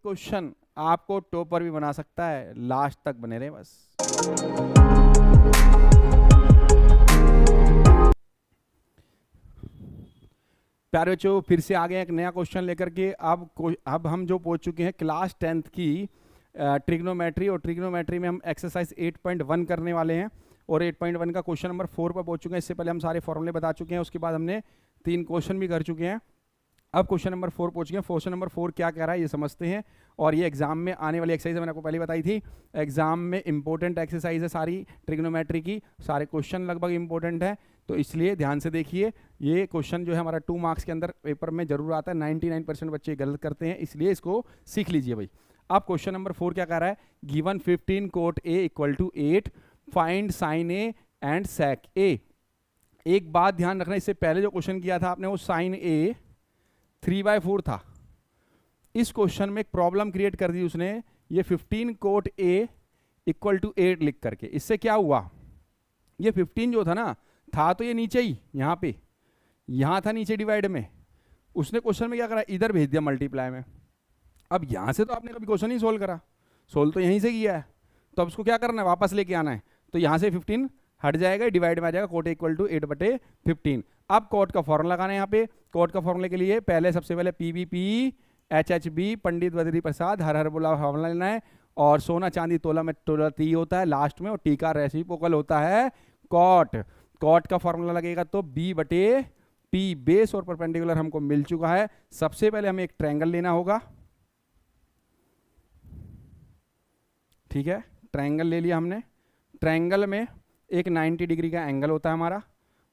Question आपको topper भी बना सकता है, लास्ट तक बने रहे बस। प्यारे बच्चों, फिर से आ गए एक नया क्वेश्चन लेकर के। अब हम जो पहुंच चुके हैं क्लास 10th की ट्रिग्नोमेट्री, और ट्रिग्नोमेट्री में हम एक्सरसाइज 8.1 करने वाले हैं और 8.1 का क्वेश्चन नंबर 4 पर पहुंच चुके हैं। इससे पहले हम सारे फॉर्मूले बता चुके हैं, उसके बाद हमने 3 क्वेश्चन भी कर चुके हैं। अब क्वेश्चन नंबर 4 पहुंच गए। क्वेश्चन नंबर 4 क्या कह रहा है ये समझते हैं। और ये एग्जाम में आने वाली एक्सरसाइज मैंने आपको पहले बताई थी, एग्जाम में इंपॉर्टेंट एक्सरसाइज है सारी ट्रिग्नोमेट्री की, सारे क्वेश्चन लगभग इंपॉर्टेंट है, तो इसलिए ध्यान से देखिए। ये क्वेश्चन जो है हमारा 2 मार्क्स के अंदर पेपर में जरूर आता है, 99% बच्चे गलत करते हैं, इसलिए इसको सीख लीजिए भाई। अब क्वेश्चन नंबर 4 क्या कह रहा है, given 15 cot A equal to 8, find sine A and sec A. एक बात ध्यान रखना, इससे पहले जो क्वेश्चन किया था आपने वो साइन ए 3/4 था। इस क्वेश्चन में एक प्रॉब्लम क्रिएट कर दी उसने, ये 15 कोट ए इक्वल टू 8 लिख करके। इससे क्या हुआ, ये 15 जो था ना, था तो ये नीचे ही, यहाँ पे, यहाँ था नीचे डिवाइड में, उसने क्वेश्चन में क्या करा, इधर भेज दिया मल्टीप्लाई में। अब यहाँ से तो आपने कभी क्वेश्चन ही सोल्व करा, सोल्व तो यहीं से किया है, तो अब उसको क्या करना है, वापस लेके आना है। तो यहाँ से 15 हट जाएगा, डिवाइड में आ जाएगा, कोट इक्वल टू 8/15। अब कोट का फॉर्मूला लगाना है यहाँ पे। कोट का फॉर्मूले के लिए सबसे पहले PBP HHB पंडित बद्री प्रसाद हर हर बोला फॉर्मूला लेना है, और सोना चांदी तोला में तोला टी होता है लास्ट में, और टी का रेसिप्रोकल होता है कॉट। कॉट का फॉर्मूला लगेगा तो B/P, बेस और परपेंडिकुलर हमको मिल चुका है। सबसे पहले हमें एक ट्रायंगल लेना होगा, ठीक है, ट्रायंगल ले लिया हमने। ट्रायंगल में एक 90 डिग्री का एंगल होता है हमारा,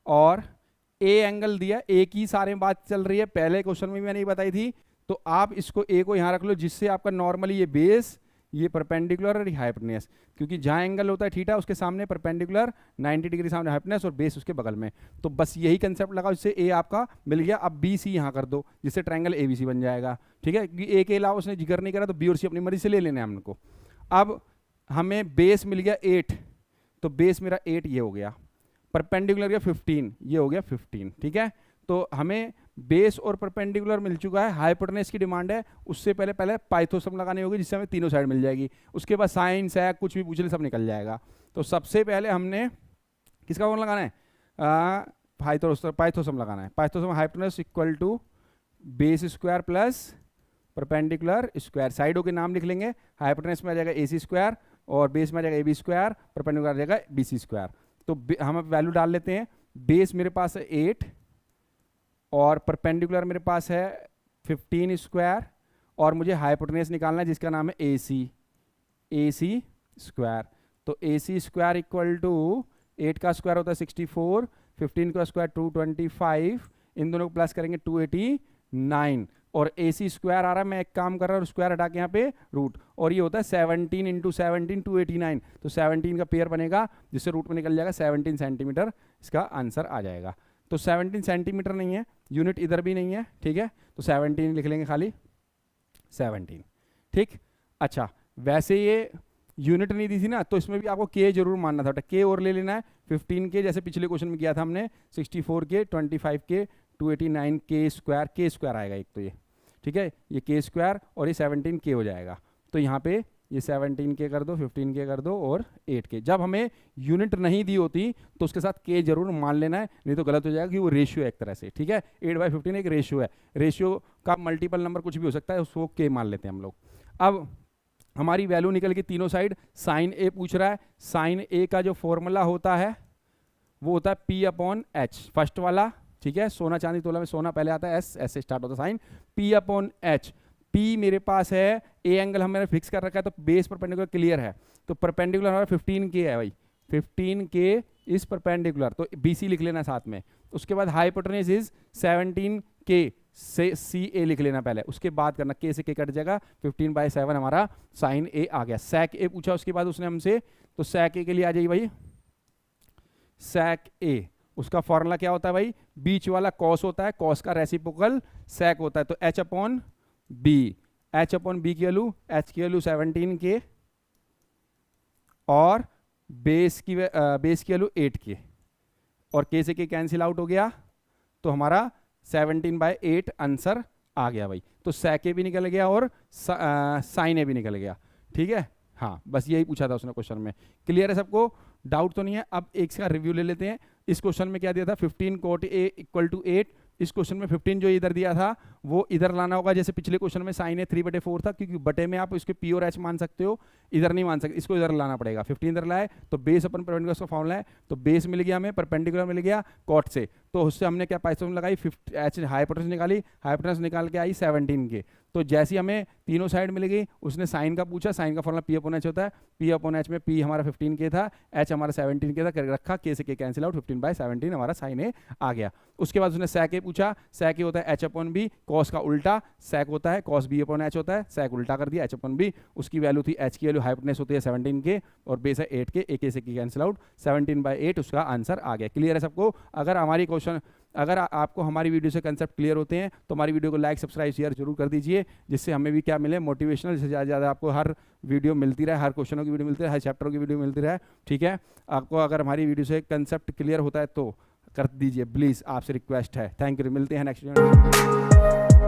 और ए एंगल दिया, ए की सारे बात चल रही है, पहले क्वेश्चन में भी मैंने बताई थी। तो आप इसको ए को यहाँ रख लो, जिससे आपका नॉर्मली ये बेस, ये परपेंडिकुलर और हाइपोटेन्यूस, क्योंकि जहाँ एंगल होता है थीटा उसके सामने परपेंडिकुलर 90 डिग्री सामने हाइपोटेन्यूस, और बेस उसके बगल में। तो बस यही कंसेप्ट लगा, इससे ए आपका मिल गया। अब BC यहाँ कर दो, जिससे ट्रायंगल ABC बन जाएगा, ठीक है, क्योंकि ए के अलावा उसने जिक्र नहीं करा, तो B और C अपनी मर्जी से ले लेने हैं हमको। अब हमें बेस मिल गया 8, तो बेस मेरा 8 ये हो गया, परपेंडिकुलर का 15 ये हो गया 15, ठीक है। तो हमें बेस और परपेंडिकुलर मिल चुका है, हाइपोटेन्यूस की डिमांड है, उससे पहले पाइथोसम लगानी होगी, जिससे हमें तीनों साइड मिल जाएगी। उसके बाद साइन सेक कुछ भी पूछ ले सब निकल जाएगा। तो सबसे पहले हमने किसका फॉर्मूला लगाना है, पाइथोसम लगाना है। पाइथोसम hypotenuse equal to base square plus perpendicular square, साइडों के नाम लिख लेंगे। हाइपोटेन्यूस में आ जाएगा AC स्क्वायर, और बेस में आ जाएगा AB स्क्वायर, परपेंडिकुलर आ जाएगा BC स्क्वायर। तो हम वैल्यू डाल लेते हैं। बेस मेरे पास है 8, और परपेंडिकुलर मेरे पास है 15 स्क्वायर, और मुझे हाइपोटेन्यूस निकालना है जिसका नाम है AC स्क्वायर। तो AC स्क्वायर इक्वल टू 8 का स्क्वायर होता है 64, 15 का स्क्वायर 225, इन दोनों को प्लस करेंगे 289, और AC स्क्वायर आ रहा है, मैं एक काम कर रहा हूँ स्क्वायर हटा के यहाँ पे रूट, और ये होता है 17 × 17 289, तो 17 का पेयर बनेगा, जिससे रूट में निकल जाएगा 17 सेंटीमीटर, इसका आंसर आ जाएगा। तो 17 सेंटीमीटर नहीं है, यूनिट इधर भी नहीं है, ठीक है, तो 17 लिख लेंगे, खाली 17, ठीक। अच्छा, वैसे ये यूनिट नहीं दी थी ना, तो इसमें भी आपको K जरूर मानना था, K और ले लेना है, 15 के जैसे पिछले क्वेश्चन में किया था हमने, 64 के, 25 के, 289 K स्क्वायर आएगा एक, तो ये ठीक है, ये K स्क्वायर और ये 17 K हो जाएगा। तो यहाँ पे ये 17 K कर दो, 15 K कर दो, और 8 K। जब हमें यूनिट नहीं दी होती तो उसके साथ K जरूर मान लेना है, नहीं तो गलत हो जाएगा, कि वो रेशियो है एक तरह से, ठीक है। 8/15 एक रेशियो है, रेशियो का मल्टीपल नंबर कुछ भी हो सकता है, उसको K मान लेते हैं हम लोग। अब हमारी वैल्यू निकल के तीनों साइड, साइन A पूछ रहा है, साइन A का जो फॉर्मूला होता है वो होता है P/H, फर्स्ट वाला, ठीक है, सोना चांदी तोला में सोना पहले आता है, S से स्टार्ट होता है साइन, P/H। P मेरे पास है, A एंगल हमने फिक्स कर रखा है, तो बेस परपेंडिकुलर क्लियर है, तो परपेंडिकुलर हमारा 15 K है भाई, 15 K इज परपेंडिकुलर, तो BC लिख लेना साथ में। उसके बाद हाइपोटेन्यूस इज 17 K से CA लिख लेना पहले, उसके बाद करना, K से K कट जाएगा, 15/7 हमारा साइन A आ गया। सेक A पूछा उसके बाद उसने हमसे, तो सेक A के लिए आ जाइए भाई, सेक A उसका फॉर्मूला क्या होता है भाई, बीच वाला कॉस होता है, कॉस का रेसिप्रोकल सेक होता है, तो H/B, H/B की वैल्यू, H की वैल्यू 17 K, और बेस की वैल्यू 8 K, और K से K कैंसिल आउट हो गया, तो हमारा 17/8 आंसर आ गया भाई, तो sec a भी निकल गया और sin a भी निकल गया। ठीक है, हाँ बस यही पूछा था उसने क्वेश्चन में। क्लियर है सबको, डाउट तो नहीं है। अब एक का रिव्यू ले लेते हैं। इस क्वेश्चन में क्या दिया था, 15 cot a इक्वल टू 8। इस क्वेश्चन में 15 जो इधर दिया था वो इधर लाना होगा, जैसे पिछले क्वेश्चन में sin a 3/4 था, क्योंकि बटे में आप इसके p और h मान सकते हो, इधर नहीं मान सकते, इसको इधर लाना पड़ेगा। 15 इधर लाए तो बेस अपन परपेंडिकुलर का फॉर्मूला है, तो बेस मिल गया हमें, परपेंडिकुलर मिल गया कॉट से, तो उससे हमने क्या पाइथन लगाई, h हाइपोटेनस निकाली, हाइपोटेनस निकाल के आई 17 के। तो जैसी हमें तीनों साइड मिल गई, उसने साइन का पूछा, साइन का फॉर्मूला p/h होता है, p/h में p हमारा 15 के था, h हमारा 17 के था, कर रखा, k से k कैंसिल आउट, 15/17 हमारा साइन a आ गया। उसके बाद उसने sec a पूछा, sec a होता है h/b, cos का उल्टा, sec होता है cos b/h होता है, sec उल्टा कर दिया h/b, उसकी वैल्यू थी, h की वैल्यू हाइपोटेनस होती है 17 के और बेस है 8 के, a से k कैंसिल आउट, 17/8 उसका आंसर आ गया। क्लियर है सबको? अगर आपको हमारी वीडियो से कंसेप्ट क्लियर होते हैं तो हमारी वीडियो को लाइक सब्सक्राइब शेयर जरूर कर दीजिए, जिससे हमें भी क्या मिले, मोटिवेशनल, जिससे ज़्यादा ज़्यादा आपको हर वीडियो मिलती रहे, हर क्वेश्चनों की वीडियो मिलती रहे, हर चैप्टरों की वीडियो मिलती रहे। ठीक है, आपको अगर हमारी वीडियो से कंसेप्ट क्लियर होता है तो कर दीजिए प्लीज़, आपसे रिक्वेस्ट है। थैंक यू, मिलते हैं नेक्स्ट वीडियो।